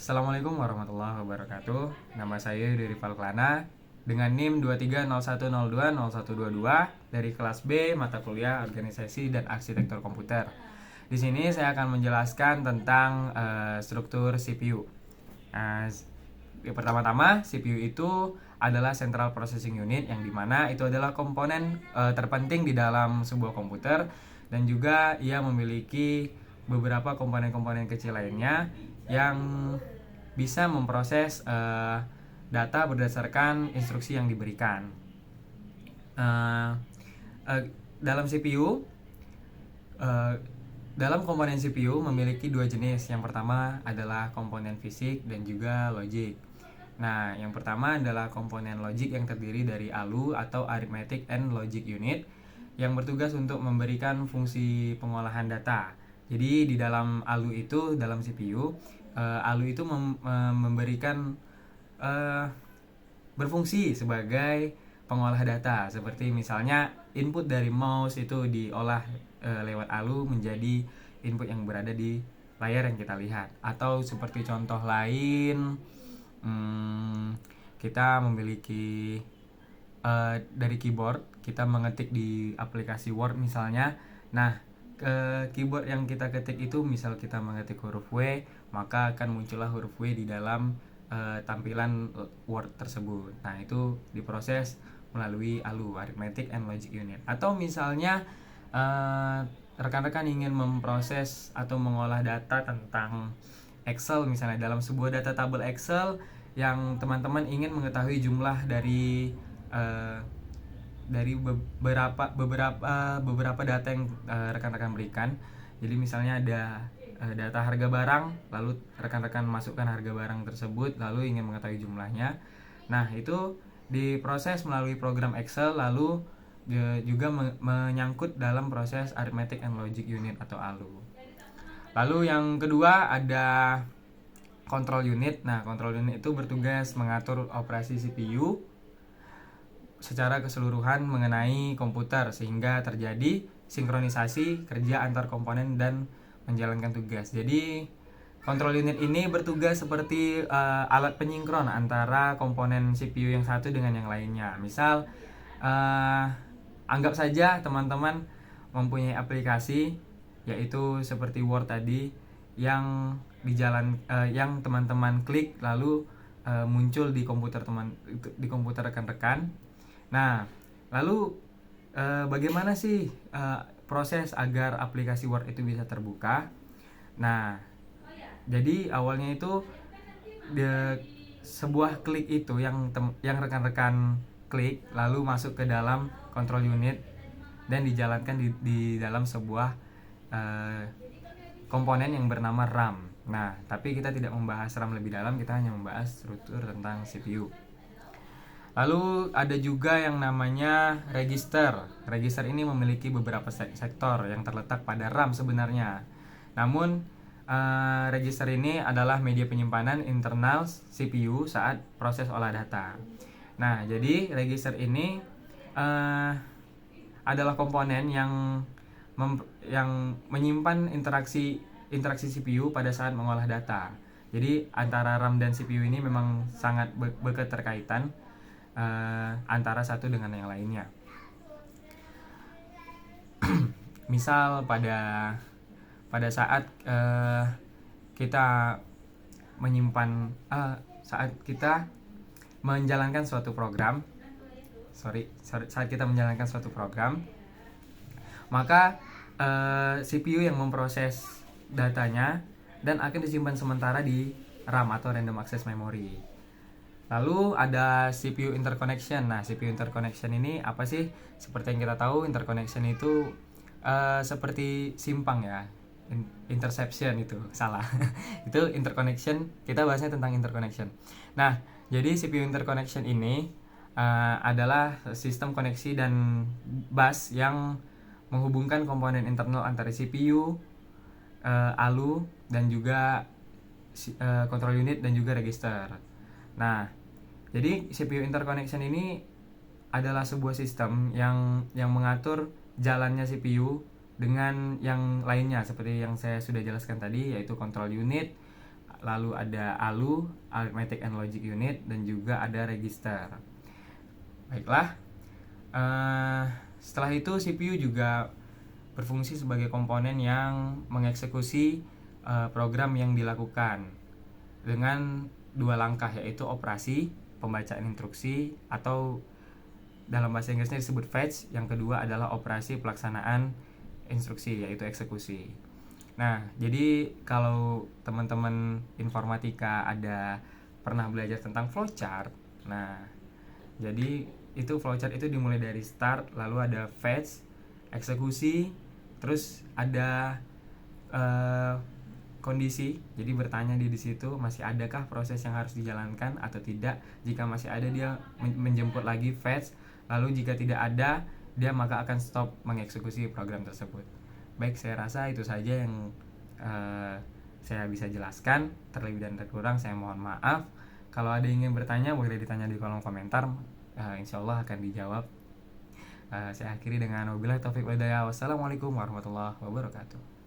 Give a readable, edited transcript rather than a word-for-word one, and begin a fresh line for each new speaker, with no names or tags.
Assalamualaikum warahmatullahi wabarakatuh. Nama saya Yudi Rival Klana dengan NIM 2301020122 dari kelas B mata kuliah Organisasi dan Arsitektur Komputer. Di sini saya akan menjelaskan tentang struktur CPU. Pertama-tama, CPU itu adalah Central Processing Unit yang dimana itu adalah komponen terpenting di dalam sebuah komputer, dan juga ia memiliki beberapa komponen-komponen kecil lainnya yang bisa memproses data berdasarkan instruksi yang diberikan. Dalam CPU, dalam komponen CPU memiliki dua jenis. Yang pertama adalah komponen fisik dan juga logik. Nah, yang pertama adalah komponen logik yang terdiri dari ALU atau Arithmetic and Logic Unit yang bertugas untuk memberikan fungsi pengolahan data. Jadi di dalam ALU itu, dalam CPU, ALU itu memberikan berfungsi sebagai pengolah data, seperti misalnya input dari mouse itu diolah lewat ALU menjadi input yang berada di layar yang kita lihat. Atau seperti contoh lain, kita memiliki dari keyboard, kita mengetik di aplikasi Word misalnya. Nah, keyboard yang kita ketik itu, misal kita mengetik huruf W, maka akan muncullah huruf W di dalam tampilan Word tersebut. Nah, itu diproses melalui ALU, Arithmetic and Logic Unit. Atau misalnya rekan-rekan ingin memproses atau mengolah data tentang Excel, misalnya dalam sebuah data tabel Excel yang teman-teman ingin mengetahui jumlah dari beberapa data yang rekan-rekan berikan. Jadi misalnya ada data harga barang, lalu rekan-rekan masukkan harga barang tersebut, lalu ingin mengetahui jumlahnya. Nah, itu diproses melalui program Excel, lalu juga menyangkut dalam proses Arithmetic and Logic Unit atau ALU. Lalu yang kedua ada Control Unit. Nah, Control Unit itu bertugas mengatur operasi CPU secara keseluruhan mengenai komputer sehingga terjadi sinkronisasi kerja antar komponen dan menjalankan tugas. Jadi control unit ini bertugas seperti alat penyinkron antara komponen CPU yang satu dengan yang lainnya. Misal anggap saja teman-teman mempunyai aplikasi, yaitu seperti Word tadi, yang yang teman-teman klik lalu muncul di komputer rekan-rekan. Nah, lalu bagaimana sih proses agar aplikasi Word itu bisa terbuka? Nah, jadi awalnya itu sebuah klik itu yang rekan-rekan klik lalu masuk ke dalam control unit dan dijalankan di dalam sebuah komponen yang bernama RAM. Nah, tapi kita tidak membahas RAM lebih dalam, kita hanya membahas struktur tentang CPU. Lalu ada juga yang namanya register. Register ini memiliki beberapa sektor yang terletak pada RAM sebenarnya. Namun register ini adalah media penyimpanan internal CPU saat proses olah data. Nah, jadi register ini adalah komponen yang menyimpan interaksi CPU pada saat mengolah data. Jadi antara RAM dan CPU ini memang sangat berketerkaitan antara satu dengan yang lainnya. Misal pada saat kita menyimpan saat kita menjalankan suatu program, saat kita menjalankan suatu program, maka CPU yang memproses datanya dan akan disimpan sementara di RAM atau Random Access Memory. Lalu ada CPU interconnection. Nah, CPU interconnection ini apa sih? Seperti yang kita tahu, interconnection itu seperti simpang ya. Interception itu salah. Itu interconnection. Kita bahasnya tentang interconnection. Nah, jadi CPU interconnection ini adalah sistem koneksi dan bus yang menghubungkan komponen internal antara CPU, ALU, dan juga control unit dan juga register. Nah, jadi CPU interconnection ini adalah sebuah sistem yang mengatur jalannya CPU dengan yang lainnya, seperti yang saya sudah jelaskan tadi, yaitu control unit, lalu ada ALU, Arithmetic and Logic Unit, dan juga ada Register. Baiklah, setelah itu CPU juga berfungsi sebagai komponen yang mengeksekusi program yang dilakukan dengan dua langkah, yaitu operasi, pembacaan instruksi, atau dalam bahasa Inggrisnya disebut fetch. Yang kedua adalah operasi pelaksanaan instruksi, yaitu eksekusi. Nah, jadi kalau teman-teman informatika ada pernah belajar tentang flowchart, nah jadi itu flowchart itu dimulai dari start, lalu ada fetch, eksekusi, terus ada kondisi. Jadi bertanya di situ masih adakah proses yang harus dijalankan atau tidak. Jika masih ada, dia menjemput lagi fetch. Lalu jika tidak ada, dia maka akan stop mengeksekusi program tersebut. Baik, saya rasa itu saja yang saya bisa jelaskan. Terlebih dan terkurang saya mohon maaf. Kalau ada yang ingin bertanya, boleh ditanya di kolom komentar. Insya Allah akan dijawab. Saya akhiri dengan wabillahi taufiq wal hidayah. Wassalamualaikum warahmatullahi wabarakatuh.